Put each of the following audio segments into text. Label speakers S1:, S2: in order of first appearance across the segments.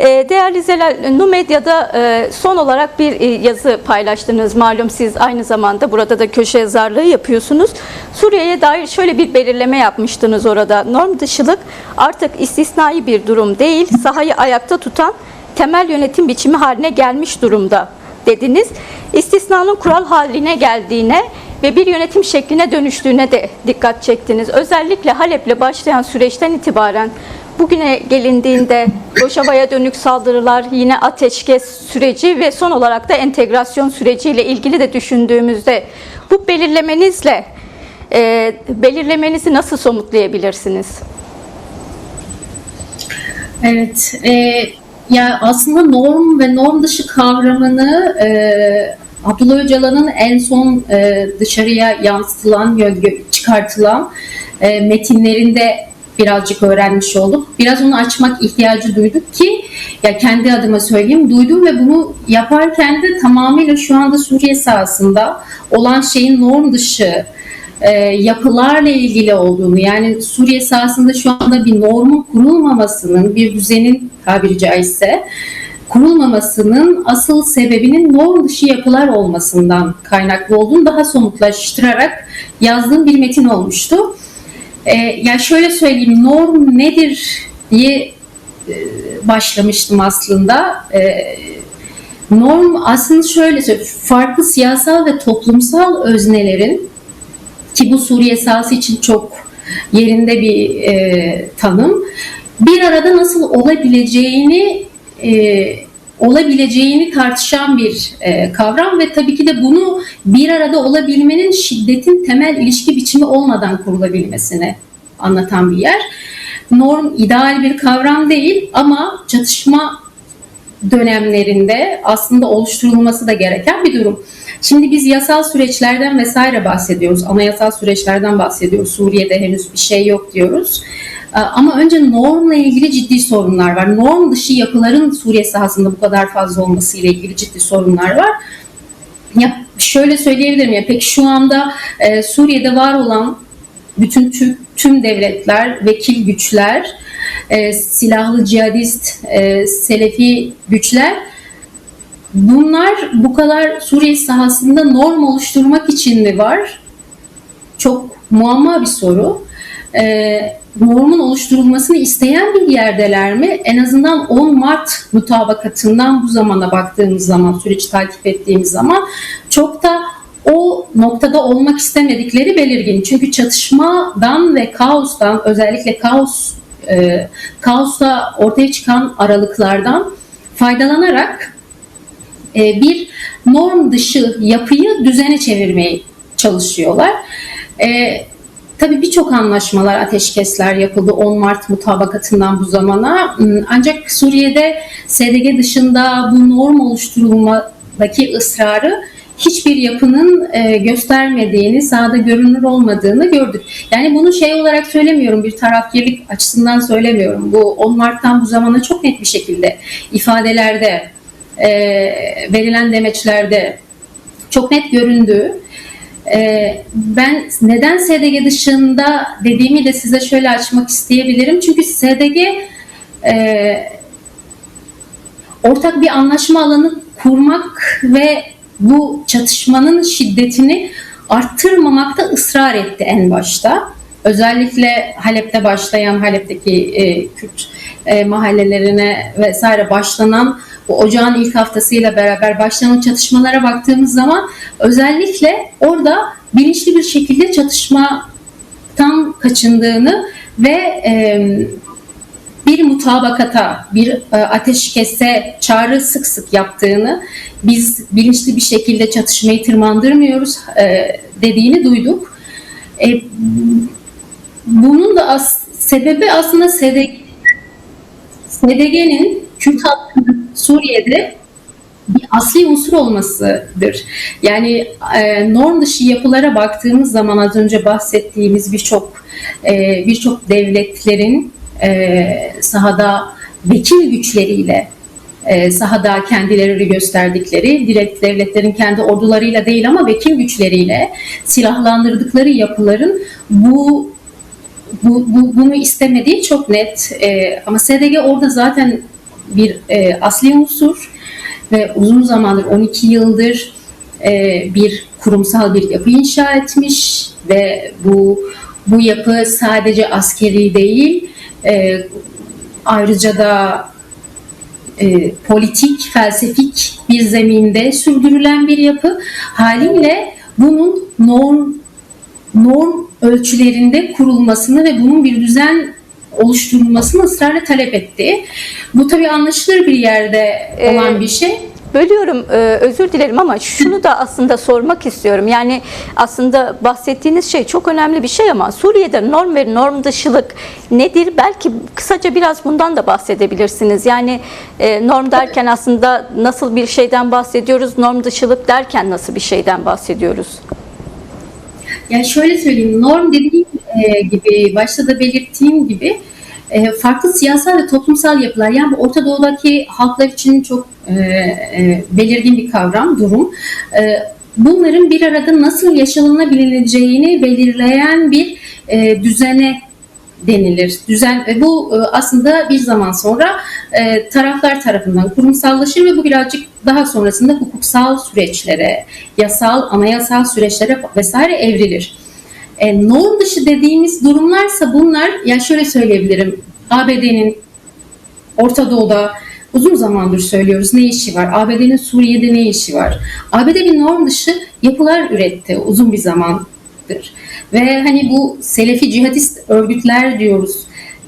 S1: Değerli Zelal, Numedya'da son olarak bir yazı paylaştınız. Malum siz aynı zamanda burada da köşe yazarlığı yapıyorsunuz. Suriye'ye dair şöyle bir belirleme yapmıştınız orada. Norm dışılık artık istisnai bir durum değil, sahayı ayakta tutan temel yönetim biçimi haline gelmiş durumda dediniz. İstisnanın kural haline geldiğine ve bir yönetim şekline dönüştüğüne de dikkat çektiniz. Özellikle Halep'le başlayan süreçten itibaren bugüne gelindiğinde Rojava'ya dönük saldırılar, yine ateşkes süreci ve son olarak da entegrasyon süreciyle ilgili de düşündüğümüzde bu belirlemenizi nasıl somutlayabilirsiniz?
S2: Evet, ya aslında norm ve norm dışı kavramını Abdullah Öcalan'ın en son dışarıya yansıtılan, çıkartılan metinlerinde birazcık öğrenmiş olduk. Biraz onu açmak ihtiyacı duyduk ki, ya kendi adıma söyleyeyim, duydum ve bunu yaparken de tamamıyla şu anda Suriye sahasında olan şeyin norm dışı yapılarla ilgili olduğunu, yani Suriye sahasında şu anda bir normun kurulmamasının, bir düzenin tabiri caizse kurulmamasının asıl sebebinin norm dışı yapılar olmasından kaynaklı olduğunu daha somutlaştırarak yazdığım bir metin olmuştu. Yani şöyle söyleyeyim, norm nedir diye başlamıştım aslında. Norm aslında şöyle söyleyeyim, farklı siyasal ve toplumsal öznelerin, ki bu Suriye sahası için çok yerinde bir tanım, bir arada nasıl olabileceğini tartışan bir kavram ve tabii ki de bunu bir arada olabilmenin şiddetin temel ilişki biçimi olmadan kurulabilmesini anlatan bir yer. Norm ideal bir kavram değil ama çatışma dönemlerinde aslında oluşturulması da gereken bir durum. Şimdi biz yasal süreçlerden vesaire bahsediyoruz, anayasal süreçlerden bahsediyoruz. Suriye'de henüz bir şey yok diyoruz. Ama önce normla ilgili ciddi sorunlar var. Norm dışı yapıların Suriye sahasında bu kadar fazla olması ile ilgili ciddi sorunlar var. Ya şöyle söyleyebilirim, ya peki şu anda Suriye'de var olan bütün tüm devletler, vekil güçler, silahlı cihadist, selefi güçler, bunlar bu kadar Suriye sahasında norm oluşturmak için mi var? Çok muamma bir soru. Normun oluşturulmasını isteyen bir yerdeler mi? En azından 10 Mart mutabakatından bu zamana baktığımız zaman, süreci takip ettiğimiz zaman çok da o noktada olmak istemedikleri belirgin. Çünkü çatışmadan ve kaostan, özellikle kaosla ortaya çıkan aralıklardan faydalanarak bir norm dışı yapıyı düzene çevirmeye çalışıyorlar. Tabii birçok anlaşmalar, ateşkesler yapıldı 10 Mart mutabakatından bu zamana. Ancak Suriye'de SDG dışında bu norm oluşturulmadaki ısrarı hiçbir yapının göstermediğini, sahada görünür olmadığını gördük. Yani bunu şey olarak söylemiyorum, bir tarafgirlik açısından söylemiyorum. Bu 10 Mart'tan bu zamana çok net bir şekilde ifadelerde, verilen demeçlerde çok net göründü. Ben neden SDG dışında dediğimi de size şöyle açmak isteyebilirim. Çünkü SDG ortak bir anlaşma alanı kurmak ve bu çatışmanın şiddetini arttırmamakta ısrar etti en başta. Özellikle Halep'te başlayan, Halep'teki Kürt mahallelerine vesaire başlanan, bu ocağın ilk haftasıyla beraber başlanan çatışmalara baktığımız zaman özellikle orada bilinçli bir şekilde çatışmadan kaçındığını ve bir mutabakata, bir ateşkese çağrı sık sık yaptığını, biz bilinçli bir şekilde çatışmayı tırmandırmıyoruz dediğini duyduk. Bunun da sebebi aslında SDG'nin Kürt halkının Suriye'de bir asli unsur olmasıdır. Yani norm dışı yapılara baktığımız zaman az önce bahsettiğimiz birçok devletlerin sahada vekil güçleriyle sahada kendileri gösterdikleri, direkt devletlerin kendi ordularıyla değil ama vekil güçleriyle silahlandırdıkları yapıların bunu istemediği çok net. Ama SDG orada zaten bir asli unsur ve uzun zamandır 12 yıldır bir kurumsal bir yapı inşa etmiş ve bu yapı sadece askeri değil, ayrıca da politik, felsefik bir zeminde sürdürülen bir yapı. Haliyle bunun norm ölçülerinde kurulmasını ve bunun bir düzen oluşturulmasını ısrarla talep etti. Bu tabii anlaşılır bir yerde olan bir şey.
S1: Bölüyorum, özür dilerim ama şunu da aslında sormak istiyorum. Yani aslında bahsettiğiniz şey çok önemli bir şey ama Suriye'de norm ve norm dışılık nedir? Belki kısaca biraz bundan da bahsedebilirsiniz. Yani norm derken aslında nasıl bir şeyden bahsediyoruz? Norm dışılık derken nasıl bir şeyden bahsediyoruz?
S2: Yani şöyle söyleyeyim, norm dediğim gibi, başta da belirttiğim gibi farklı siyasal ve toplumsal yapılar, yani Orta Doğu'daki halklar için çok belirgin bir kavram, durum. Bunların bir arada nasıl yaşanabileceğini belirleyen bir düzene denilir. Düzen ve bu aslında bir zaman sonra taraflar tarafından kurumsallaşır ve bu birazcık daha sonrasında hukuksal süreçlere, yasal, anayasal süreçlere vesaire evrilir. Norm dışı dediğimiz durumlarsa bunlar, ya şöyle söyleyebilirim, ABD'nin Orta Doğu'da uzun zamandır söylüyoruz ne işi var? ABD'nin Suriye'de ne işi var? ABD bir norm dışı yapılar üretti uzun bir zamandır. Ve hani bu Selefi cihadist örgütler diyoruz.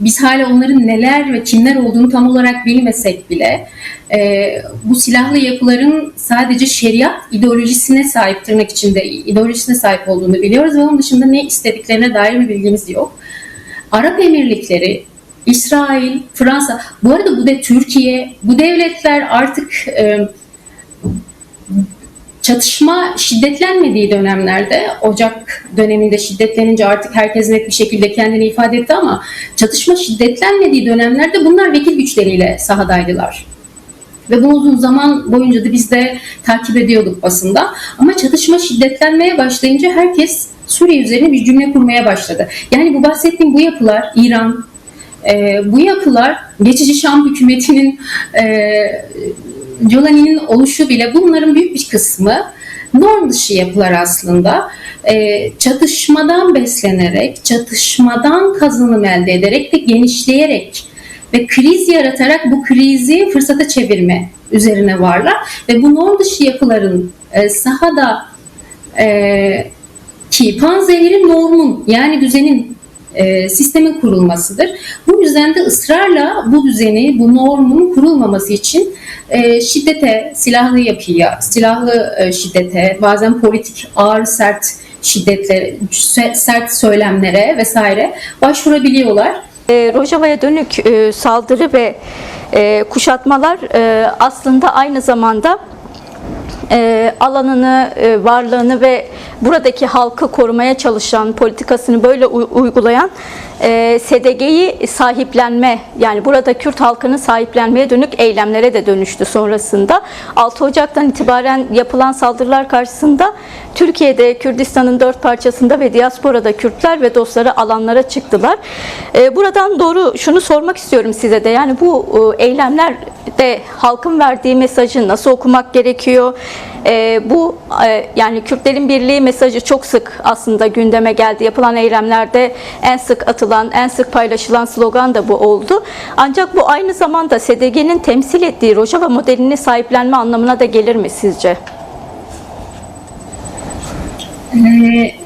S2: Biz hala onların neler ve kimler olduğunu tam olarak bilmesek bile bu silahlı yapıların sadece şeriat ideolojisine sahip, tırnak içinde ideolojisine sahip olduğunu biliyoruz ve onun dışında ne istediklerine dair bir bilgimiz yok. Arap Emirlikleri, İsrail, Fransa, bu arada bu da Türkiye, bu devletler artık çatışma şiddetlenmediği dönemlerde, Ocak döneminde şiddetlenince artık herkes net bir şekilde kendini ifade etti ama çatışma şiddetlenmediği dönemlerde bunlar vekil güçleriyle sahadaydılar. Ve bu uzun zaman boyunca da biz de takip ediyorduk basında. Ama çatışma şiddetlenmeye başlayınca herkes Suriye üzerine bir cümle kurmaya başladı. Yani bu bahsettiğim bu yapılar, İran, bu yapılar geçici Şam hükümetinin Jolani'nin oluşu bile, bunların büyük bir kısmı norm dışı yapılar aslında. Çatışmadan beslenerek, çatışmadan kazanım elde ederek ve genişleyerek ve kriz yaratarak bu krizi fırsata çevirme üzerine varlar. Ve bu norm dışı yapıların sahada ki panzehiri normun, yani düzenin, sistemin kurulmasıdır. Bu yüzden de ısrarla bu düzeni, bu normun kurulmaması için şiddete, silahlı yapıya, silahlı şiddete, bazen politik ağır sert şiddetlere, sert söylemlere vesaire başvurabiliyorlar.
S1: Rojava'ya dönük saldırı ve kuşatmalar aslında aynı zamanda alanını, varlığını ve buradaki halkı korumaya çalışan, politikasını böyle uygulayan SDG'yi sahiplenme, yani burada Kürt halkını sahiplenmeye dönük eylemlere de dönüştü sonrasında. 6 Ocak'tan itibaren yapılan saldırılar karşısında Türkiye'de, Kürdistan'ın 4 parçasında ve diasporada Kürtler ve dostları alanlara çıktılar. Buradan doğru şunu sormak istiyorum size de, yani bu eylemlerde halkın verdiği mesajı nasıl okumak gerekiyor? Bu yani Kürtlerin birliği mesajı çok sık aslında gündeme geldi. Yapılan eylemlerde en sık atılan, en sık paylaşılan slogan da bu oldu. Ancak bu aynı zamanda SDG'nin temsil ettiği Rojava modelini sahiplenme anlamına da gelir mi sizce?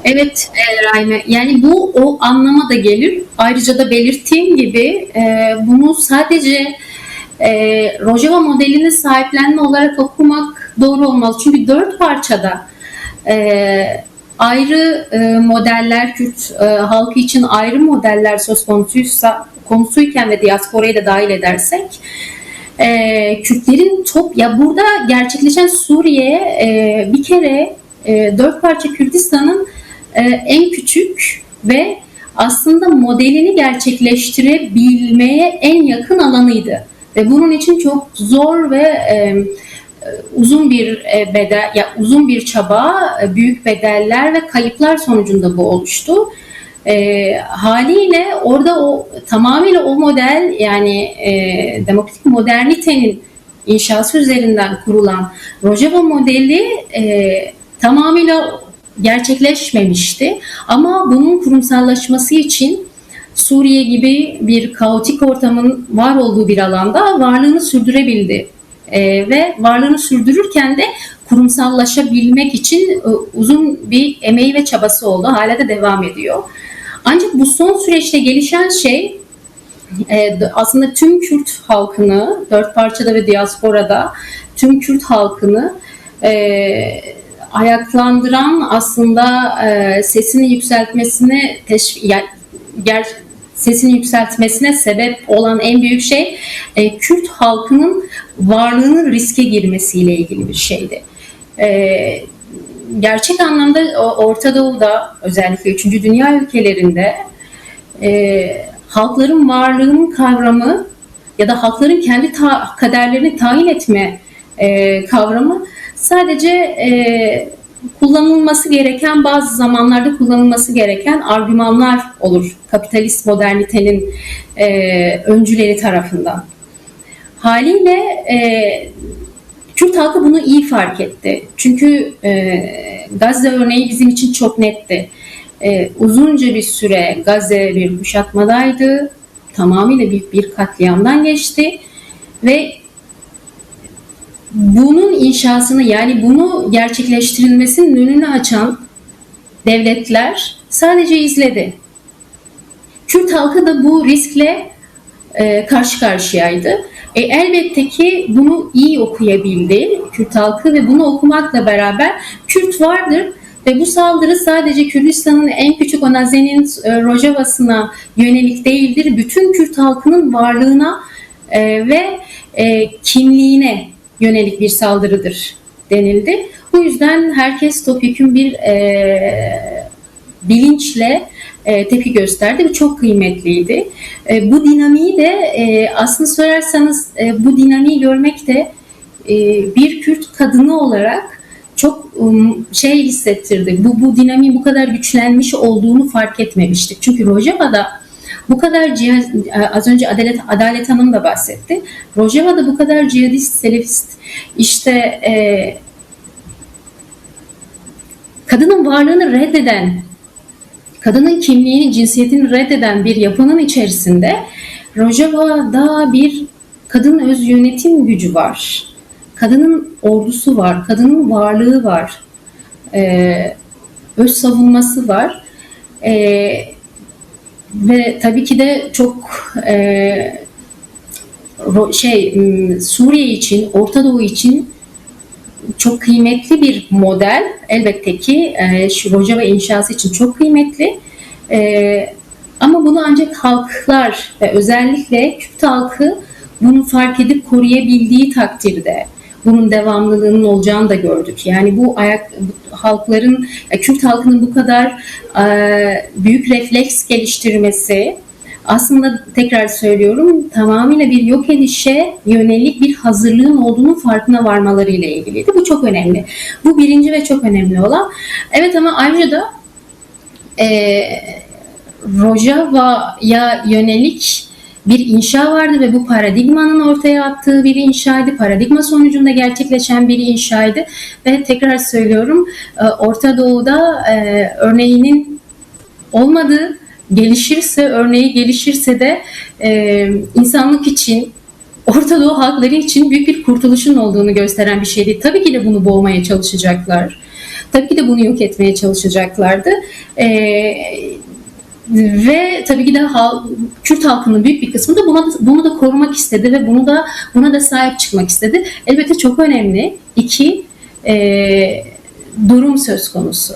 S2: Evet Rahime, yani bu o anlama da gelir. Ayrıca da belirttiğim gibi bunu sadece Rojava modelini sahiplenme olarak okumak doğru olmaz. Çünkü 4 parçada ayrı modeller, Kürt halkı için ayrı modeller söz konusuyken ve diasporayı da dahil edersek, Kürtlerin burada gerçekleşen Suriye bir kere 4 parça Kürdistan'ın en küçük ve aslında modelini gerçekleştirebilmeye en yakın alanıydı. Ve bunun için çok zor ve uzun bir uzun bir çaba, büyük bedeller ve kayıplar sonucunda bu oluştu. Haliyle orada o tamamıyla o model, yani demokratik modernitenin inşası üzerinden kurulan Rojava modeli tamamıyla gerçekleşmemişti. Ama bunun kurumsallaşması için Suriye gibi bir kaotik ortamın var olduğu bir alanda varlığını sürdürebildi. Ve varlığını sürdürürken de kurumsallaşabilmek için uzun bir emeği ve çabası oldu. Hala da devam ediyor. Ancak bu son süreçte gelişen şey aslında tüm Kürt halkını, dört parçada ve diasporada tüm Kürt halkını ayaklandıran, aslında sesini yükseltmesine sesini yükseltmesine sebep olan en büyük şey Kürt halkının varlığının riske girmesiyle ilgili bir şeydi. Gerçek anlamda Orta Doğu'da, özellikle 3. Dünya ülkelerinde halkların varlığının kavramı ya da halkların kendi kaderlerini tayin etme kavramı sadece kullanılması gereken, bazı zamanlarda kullanılması gereken argümanlar olur kapitalist modernitenin öncüleri tarafından. Haliyle Kürt halkı bunu iyi fark etti. Çünkü Gazze örneği bizim için çok netti. Uzunca bir süre Gazze bir kuşatmadaydı. Tamamıyla bir katliamdan geçti. Ve bunun inşasını, yani bunu gerçekleştirilmesinin önünü açan devletler sadece izledi. Kürt halkı da bu riskle karşı karşıyaydı. Elbette ki bunu iyi okuyabildi Kürt halkı ve bunu okumakla beraber Kürt vardır ve bu saldırı sadece Kürdistan'ın en küçük Onaze'nin Rojava'sına yönelik değildir. Bütün Kürt halkının varlığına ve kimliğine yönelik bir saldırıdır denildi. Bu yüzden herkes topyekün bir bilinçle tepki gösterdi ve çok kıymetliydi. Bu dinamiği de aslında sorarsanız bu dinamiği görmek de bir Kürt kadını olarak çok şey hissettirdi. Bu dinamiğin bu kadar güçlenmiş olduğunu fark etmemiştik. Çünkü Rojava'da bu kadar az önce Adalet Hanım da bahsetti. Rojava'da bu kadar cihadist, selefist, işte kadının varlığını reddeden, kadının kimliğini, cinsiyetini reddeden bir yapının içerisinde Rojava'da bir kadın öz yönetim gücü var. Kadının ordusu var, kadının varlığı var, öz savunması var. Ve tabii ki de çok Suriye için, Orta Doğu için çok kıymetli bir model. Elbette ki şu Rojava inşası için çok kıymetli. Ama bunu ancak halklar ve özellikle Kürt halkı bunu fark edip koruyabildiği takdirde bunun devamlılığının olacağını da gördük. Yani bu halkların, Kürt halkının bu kadar büyük refleks geliştirmesi aslında, tekrar söylüyorum, tamamıyla bir yok edişe yönelik bir hazırlığın olduğunun farkına varmalarıyla ilgiliydi. Bu çok önemli. Bu birinci ve çok önemli olan. Evet, ama ayrıca da Rojava'ya yönelik bir inşa vardı ve bu paradigmanın ortaya attığı bir inşaydı. Paradigma sonucunda gerçekleşen bir inşaydı. Ve tekrar söylüyorum, Orta Doğu'da örneğinin olmadığı, örneği gelişirse de insanlık için, Orta Doğu halkları için büyük bir kurtuluşun olduğunu gösteren bir şeydi. Tabii ki de bunu boğmaya çalışacaklar. Tabii ki de bunu yok etmeye çalışacaklardı. Ve tabii ki de Kürt halkının büyük bir kısmı da bunu da korumak istedi ve buna da sahip çıkmak istedi. Elbette çok önemli iki durum söz konusu.